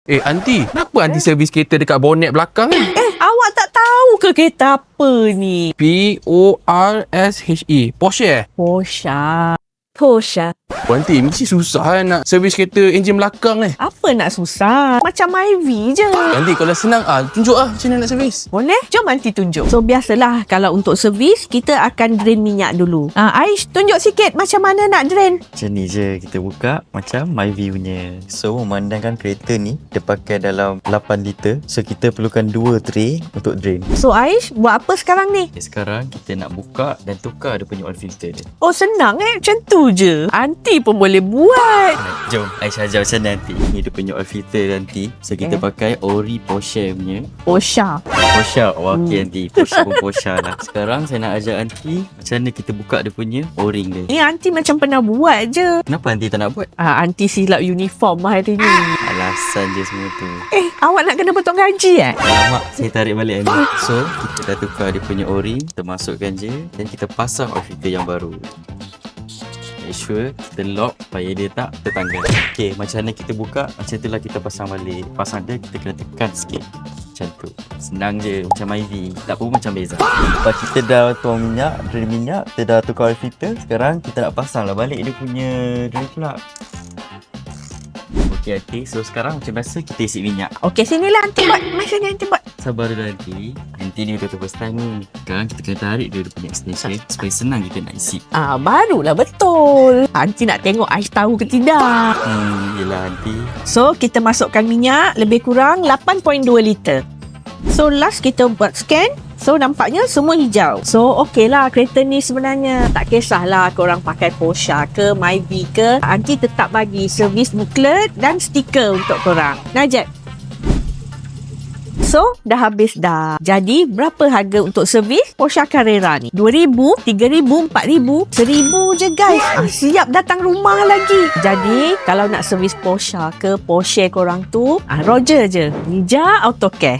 Aunty, kenapa aunty servis kereta dekat bonet belakang ni? Awak tak tahu ke kereta apa ni? Porsche. Porsche Porsche. Aunty, mesti susah nak servis kereta enjin belakang ni. Apa nak susah? Macam Myvi je. Aunty, kalau senang, tunjuk macam mana nak servis. Boleh? Jom Aunty tunjuk. So, biasalah kalau untuk servis, kita akan drain minyak dulu. Aish, tunjuk sikit macam mana nak drain. Macam ni je kita buka macam Myvi punya. So memandangkan kereta ni dia pakai dalam 8 liter. So kita perlukan 2 tray untuk drain. So, Aish, buat apa sekarang ni? Sekarang kita nak buka dan tukar dia punya oil filter dia. Oh, senang macam tu je. Aunty pun boleh buat. Jom Aisyah ajar macam mana nanti. Ni dia punya oil filter nanti. So kita pakai ori Porsche punya. Porsche. Okey nanti. Porsche pun Porsche lah. Sekarang saya nak ajar aunty macam mana kita buka dia punya o-ring dia. Ni Aunty macam pernah buat je. Kenapa aunty tak nak buat? Aunty silap uniform hari ni. Alasan je semua tu. Awak nak kena potong gaji Alamak, saya tarik balik ni. So, kita dah tukar dia punya o-ring. Kita masukkan je. Dan kita pasang oil filter yang baru. Make sure kita lock supaya dia tak tertanggal. Okay, macam mana kita buka, macam itulah kita pasang balik. Pasang dia, kita kena tekan sikit. Macam tu. Senang je, macam Myvi. Tak pun macam beza. Lepas kita dah tuang minyak, drain minyak, kita dah tukar oil filter. Sekarang kita nak pasang lah balik dia punya drain plug. Okay, Aunty. So, sekarang macam biasa kita isi minyak. Okey, sinilah Aunty buat. Masa ni Aunty buat. Sabar dulu Aunty. Aunty ni udah first time ni. Sekarang kita kena tarik dia punya extension supaya senang kita nak isi. Barulah betul. Aunty nak tengok Aish tahu ke tidak. Yelah Aunty. So, kita masukkan minyak lebih kurang 8.2 liter. So, last kita buat scan. So, nampaknya semua hijau. So, okey lah kereta ni sebenarnya. Tak kisahlah korang pakai Porsche ke, Myvi ke. Aunty tetap bagi servis booklet dan stiker untuk korang. Najat. So, dah habis dah. Jadi, berapa harga untuk servis Porsche Carrera ni? 2,000, 3,000, 4,000, 1,000 je guys. Siap datang rumah lagi. Jadi, kalau nak servis Porsche ke Porsche korang tu, Roger je. Nija Autocare.